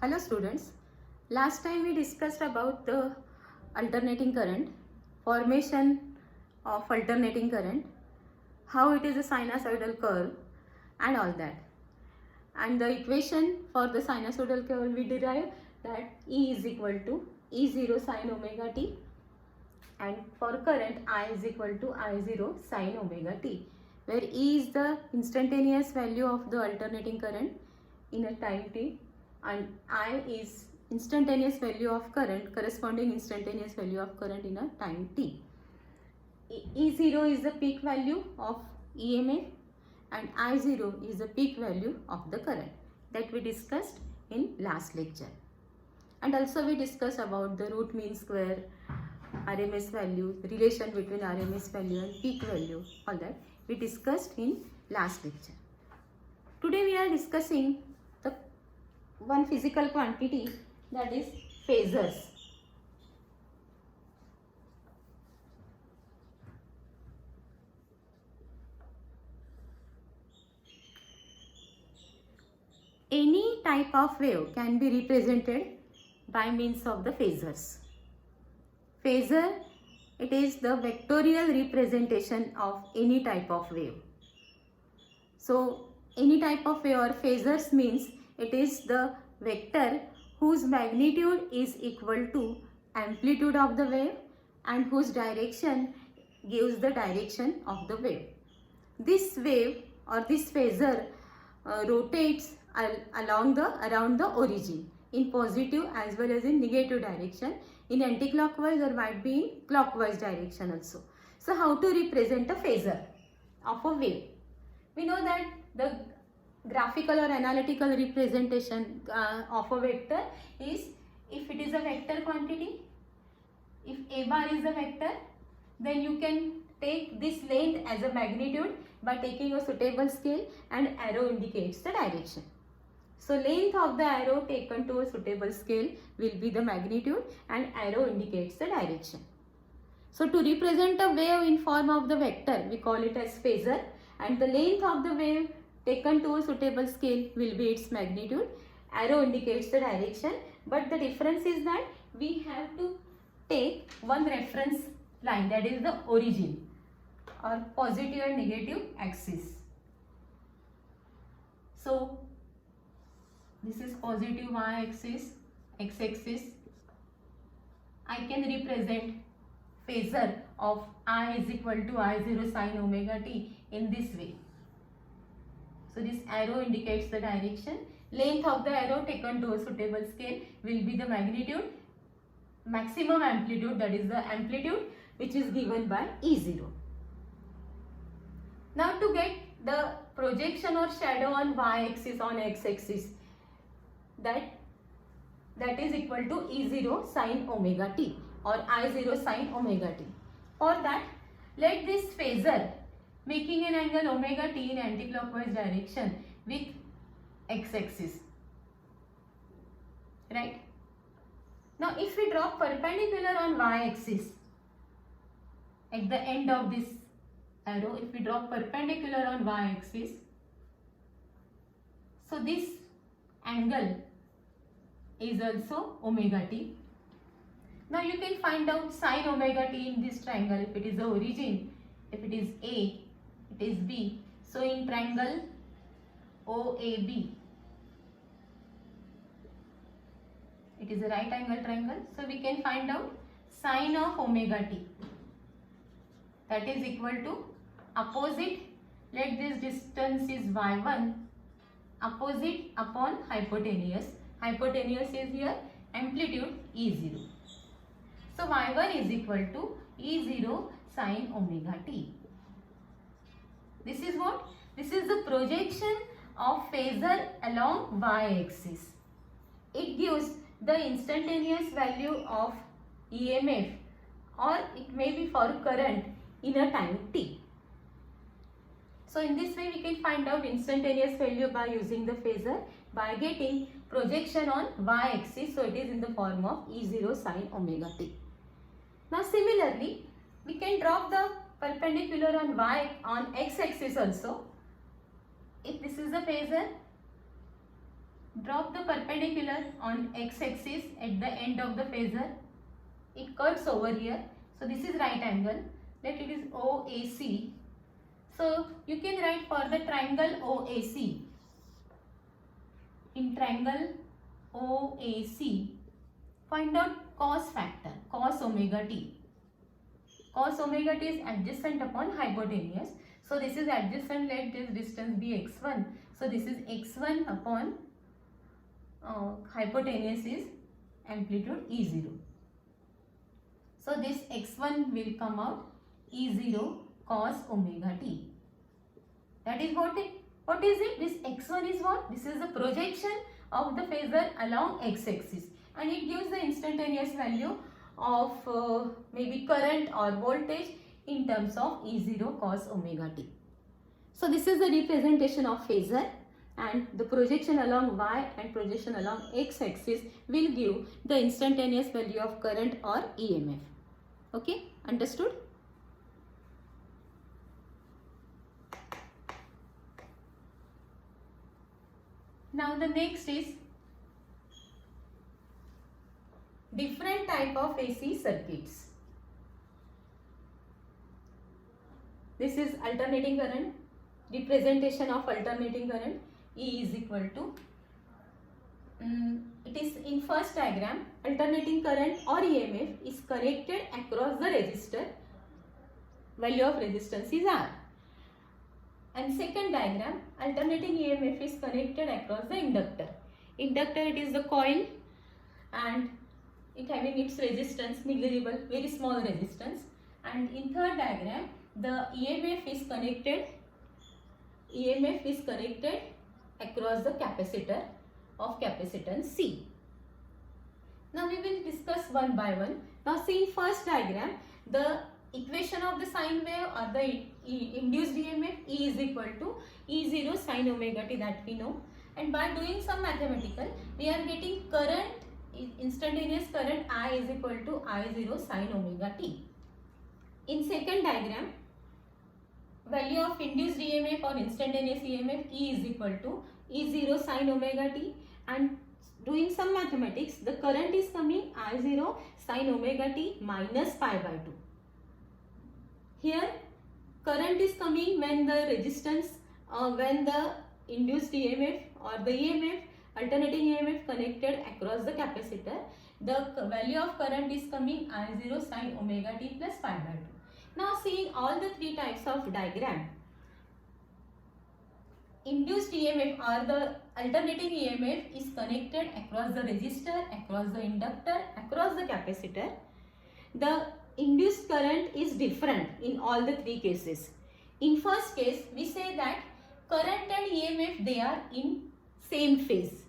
Hello students, last time we discussed about the alternating current, formation of alternating current, how it is a sinusoidal curve and all that. And the equation for the sinusoidal curve we derived that E is equal to E0 sin omega t, and for current I is equal to I0 sin omega t, where E is the instantaneous value of the alternating current in a time t and I is instantaneous value of current, corresponding instantaneous value of current in a time t. E0 is the peak value of EMF and I0 is the peak value of the current that we discussed in last lecture. And also we discussed about the root mean square, RMS value, relation between RMS value and peak value, all that we discussed in last lecture. Today we are discussing the one physical quantity, that is phasors. Any type of wave can be represented by means of the phasors. Phasor, it is the vectorial representation of any type of wave. So any type of wave or phasors means it is the vector whose magnitude is equal to amplitude of the wave and whose direction gives the direction of the wave. This wave or this phasor rotates around the origin in positive as well as in negative direction, in anti-clockwise or might be in clockwise direction also. So how to represent a phasor of a wave? We know that the graphical or analytical representation of a vector is, if it is a vector quantity, if A bar is a vector, then you can take this length as a magnitude by taking a suitable scale and arrow indicates the direction. So length of the arrow taken to a suitable scale will be the magnitude and arrow indicates the direction. So to represent a wave in form of the vector, we call it as phasor, and the length of the wave taken to a suitable scale will be its magnitude. Arrow indicates the direction, but the difference is that we have to take one reference line, that is the origin or positive and negative axis. So this is positive y-axis, x-axis. I can represent phasor of I is equal to I0 sin omega t in this way. So this arrow indicates the direction. Length of the arrow taken to a suitable scale will be the magnitude. Maximum amplitude, that is the amplitude, which is given by E0. Now to get the projection or shadow on y-axis, on x-axis, that is equal to E0 sin omega t or I0 sin omega t. For that, let this phasor making an angle omega t in anti-clockwise direction with x-axis, right? Now if we draw perpendicular on y-axis at the end of this arrow, if we draw perpendicular on y-axis, so this angle is also omega t. Now you can find out sin omega t in this triangle. If it is the origin, if it is A, it is B. So in triangle OAB, it is a right angle triangle. So we can find out sin of omega t, that is equal to opposite, let this distance is y1, opposite upon hypotenuse. Hypotenuse is here, amplitude E0. So y1 is equal to E0 sin omega t. This is what? This is the projection of phasor along y-axis. It gives the instantaneous value of EMF, or it may be for current in a time t. So in this way we can find out instantaneous value by using the phasor by getting projection on y-axis. So it is in the form of E0 sin omega t. Now similarly, we can drop the perpendicular on x-axis also. If this is the phasor, Drop the perpendicular on x-axis at the end of the phasor. It cuts over here. So this is right angle. Let it is OAC. So you can write for the triangle OAC. In triangle OAC, find out cos factor, cos omega t. Cos omega t is adjacent upon hypotenuse. So this is adjacent, let this distance be x1. So this is x1 upon hypotenuse is amplitude E0. So this x1 will come out E0 cos omega t. That is what is it? This x1 is what? This is the projection of the phasor along x-axis, and it gives the instantaneous value of maybe current or voltage in terms of E0 cos omega t. So this is the representation of phasor, and the projection along y and projection along x-axis will give the instantaneous value of current or EMF. Okay, understood? Now the next is different type of AC circuits. This is alternating current, representation of alternating current. E is equal to, it is in first diagram, alternating current or EMF is connected across the resistor, value of resistance is R. And second diagram, alternating EMF is connected across the inductor. Inductor, it is the coil and it having its resistance negligible, very small resistance. And in third diagram, the EMF is connected across the capacitor of capacitance C. Now we will discuss one by one. Now see in first diagram, the equation of the sine wave or the induced EMF, E is equal to E0 sin omega t, that we know. And by doing some mathematical, we are getting current, instantaneous current I is equal to I0 sin omega t. In second diagram, value of induced EMF or instantaneous EMF, E is equal to E0 sin omega t, and doing some mathematics, the current is coming I0 sin omega t minus pi by 2. Here current is coming when the resistance, when the induced EMF or the EMF, alternating EMF connected across the capacitor, the value of current is coming I0 sin omega t plus pi by 2. Now seeing all the three types of diagram, induced EMF or the alternating EMF is connected across the resistor, across the inductor, across the capacitor. The induced current is different in all the three cases. In first case, we say that current and EMF, they are in same phase.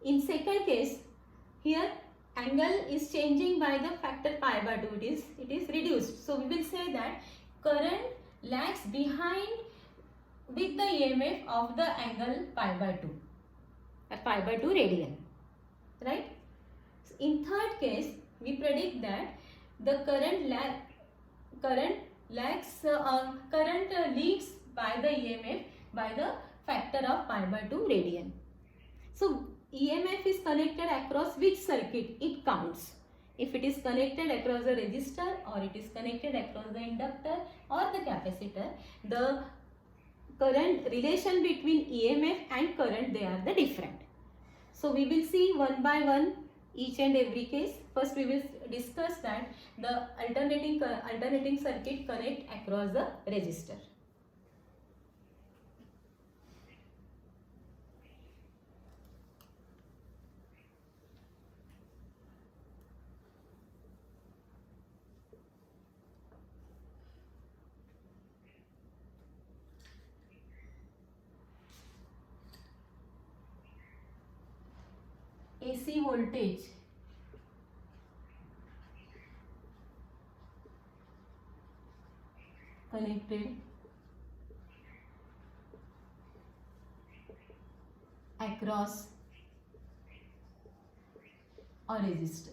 In second case, here angle is changing by the factor pi by 2, it is reduced. So we will say that current lags behind with the EMF of the angle pi by 2, pi by 2 radian, right? In third case, we predict that the current leads by the EMF by the factor of pi by 2 radian. So EMF is connected across which circuit? It counts. If it is connected across the resistor or it is connected across the inductor or the capacitor, the current relation between EMF and current, they are the different. So we will see one by one each and every case. First we will discuss that the alternating circuit connect across the resistor. AC voltage connected across a resistor.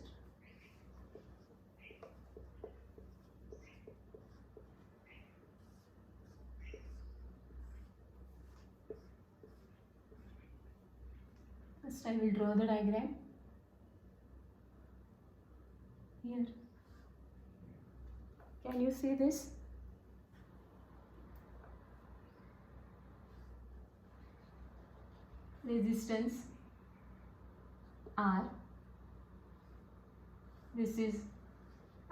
First I will draw the diagram. Here. Can you see this? Resistance R. This is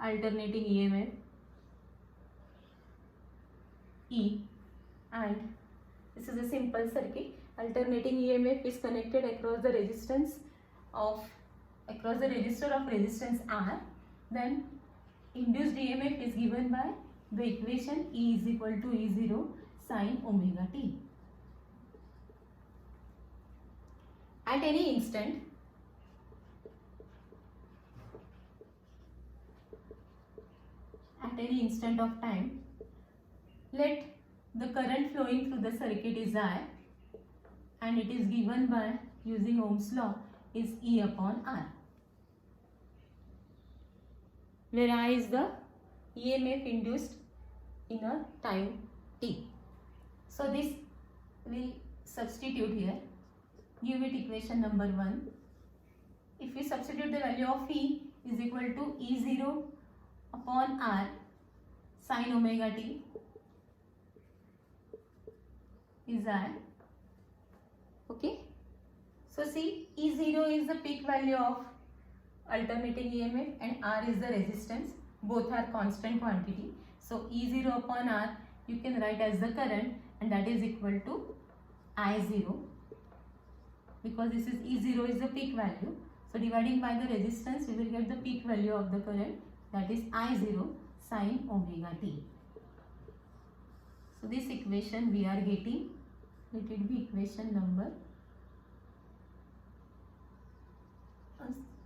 alternating EMF E, and this is a simple circuit. Alternating EMF is connected across the resistance of resistor of resistance R. Then induced EMF is given by the equation E is equal to E0 sin omega t. At any instant, of time, let the current flowing through the circuit is I, and it is given by using Ohm's law is E upon R, where I is the EMF induced in a time t. So this we substitute here. Give it equation number 1. If we substitute the value of E is equal to E0 upon R sin omega t is I. Okay. So see, E0 is the peak value of alternating EMF and R is the resistance. Both are constant quantity. So E0 upon R you can write as the current, and that is equal to I0. Because this is E0 is the peak value. So dividing by the resistance, we will get the peak value of the current, that is I0 sin omega t. So this equation we are getting, let it be equation number,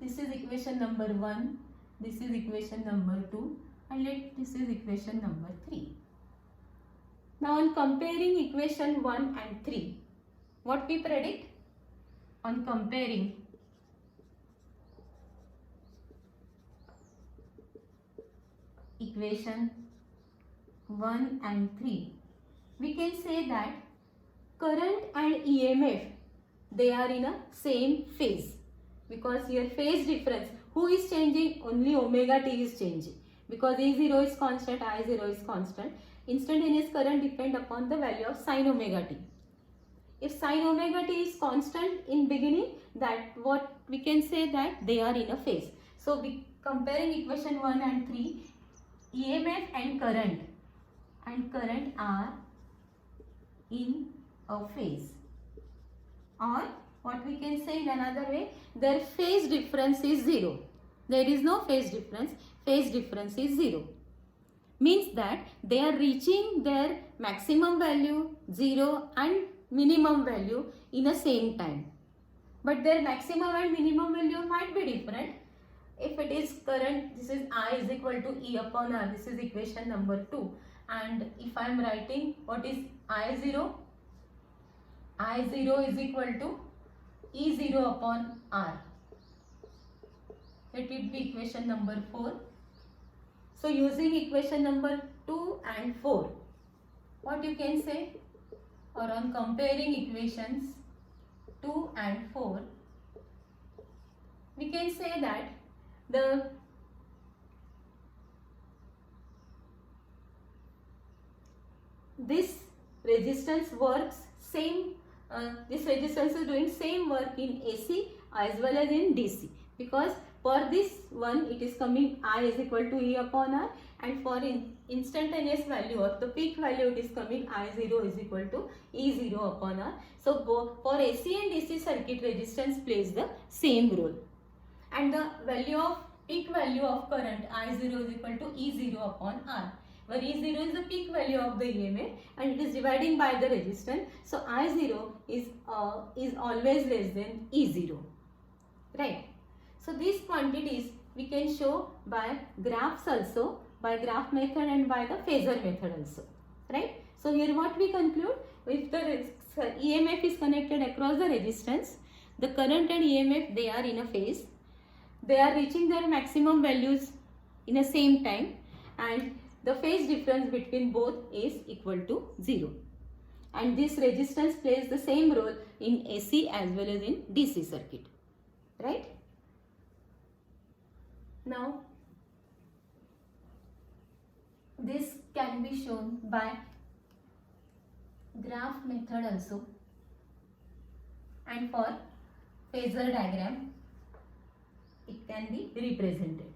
this is equation number 1, this is equation number 2, and this is equation number 3. Now on comparing equation 1 and 3, what we predict? On comparing equation 1 and 3, we can say that current and EMF, they are in a same phase, because here phase difference, who is changing? Only omega t is changing, because E0 is constant, I0 is constant. Instantaneous current depend upon the value of sin omega t. If sin omega t is constant in beginning, that what we can say that they are in a phase. So we comparing equation 1 and 3, EMF and current are in a phase, or what we can say in another way, their phase difference is 0. There is no phase difference is 0. Means that they are reaching their maximum value 0 and minimum value in the same time, but their maximum and minimum value might be different. If it is current, this is I is equal to E upon R, this is equation number 2, and if I am writing what is I0 is equal to E0 upon R, let it be equation number 4. So using equation number 2 and 4, what you can say, or on comparing equations 2 and 4, we can say that this resistance works same, this resistance is doing same work in AC as well as in DC, because for this one it is coming I is equal to E upon R, and for instantaneous value of the peak value it is coming I0 is equal to E0 upon R. So for AC and DC circuit, resistance plays the same role, and the value of peak value of current I0 is equal to E0 upon R, where E0 is the peak value of the EMF and it is dividing by the resistance. So I0 is always less than E0, right? So these quantities we can show by graphs also, by graph method and by the phasor method also, right? So here what we conclude, if the EMF is connected across the resistance, the current and EMF, they are in a phase, they are reaching their maximum values in the same time, and the phase difference between both is equal to 0. and this resistance plays the same role in AC as well as in DC circuit, right? Now this can be shown by graph method also, and for phasor diagram it can be represented.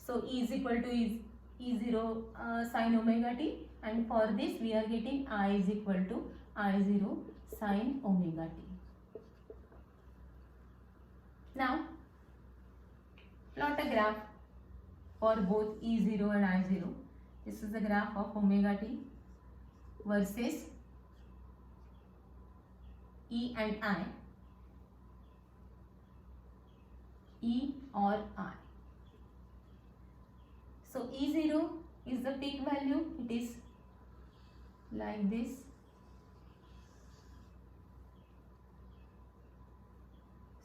So E is equal to E0 sin omega t, and for this we are getting I is equal to I0 sin omega t. Now plot a graph for both E0 and I0. This is the graph of omega t versus E and I, E or I. So E0 is the peak value, it is like this.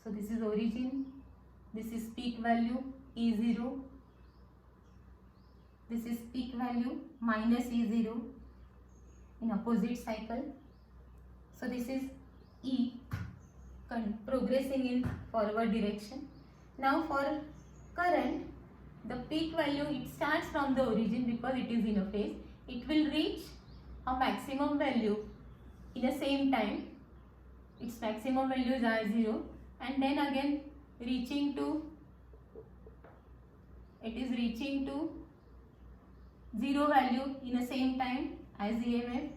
So this is origin, this is peak value E0, this is peak value minus E0 in opposite cycle. So this is E progressing in forward direction. Now for current, the peak value, it starts from the origin because it is in a phase. It will reach a maximum value in the same time. Its maximum value is I0, and then again reaching to 0 value in the same time as EMF,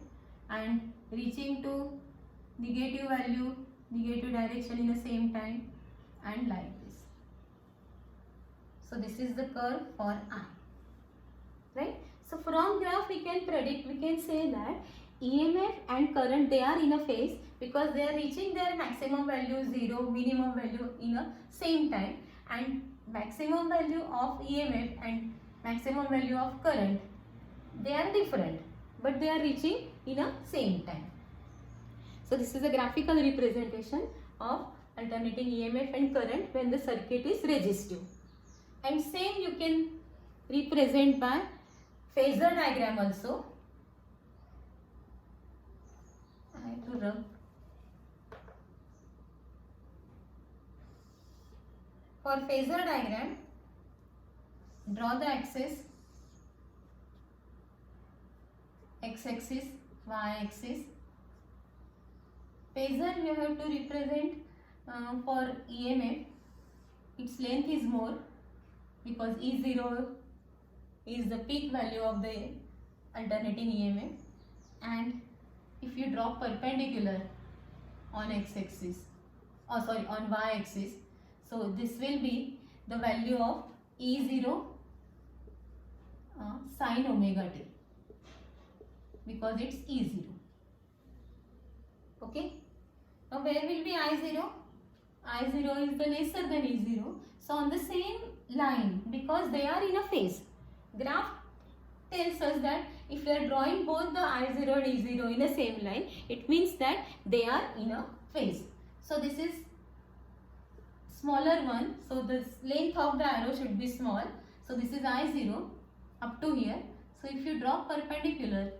and reaching to negative value, negative direction in the same time, and like this. So this is the curve for I, right? So from graph we can predict, we can say that EMF and current, they are in a phase because they are reaching their maximum value 0, minimum value in a same time, and maximum value of EMF and maximum value of current, they are different but they are reaching in a same time. So this is a graphical representation of alternating EMF and current when the circuit is resistive. And same you can represent by phasor diagram also. I have to rub. For phasor diagram, draw the axis, x-axis, y-axis. Phasor you have to represent for EMF, its length is more because E0 is the peak value of the alternating EMF, and if you draw perpendicular on x-axis, on y-axis, so this will be the value of E0 sin omega t because it's E0. Okay. Now where will be I0? I0 is the lesser than E0. So on the same line, because they are in a phase, graph tells us that if we are drawing both the I0 and E0 in the same line, it means that they are in a phase. So this is smaller one, so the length of the arrow should be small. So this is I0 up to here. So if you draw perpendicular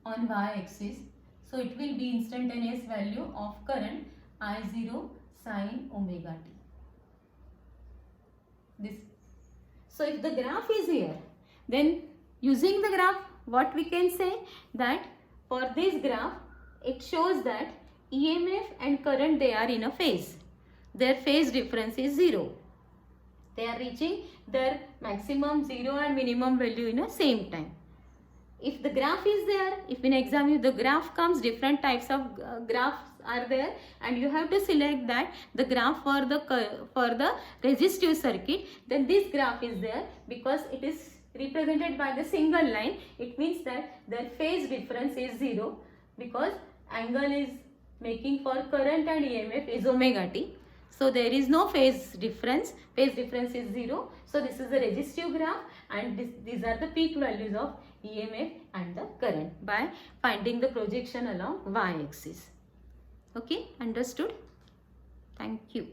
on y-axis, so it will be instantaneous value of current I0 sin omega t. This. So if the graph is here, then using the graph, what we can say that for this graph, it shows that EMF and current, they are in a phase. Their phase difference is 0. They are reaching their maximum 0 and minimum value in the same time. If the graph is there, if in exam if the graph comes, different types of graphs are there, and you have to select that the graph for the resistive circuit, then this graph is there because it is represented by the single line. It means that their phase difference is 0 because angle is making for current and EMF is omega t. So there is no phase difference is 0. So this is the resistive graph, and these are the peak values of EMF and the current by finding the projection along y-axis. Okay, understood? Thank you.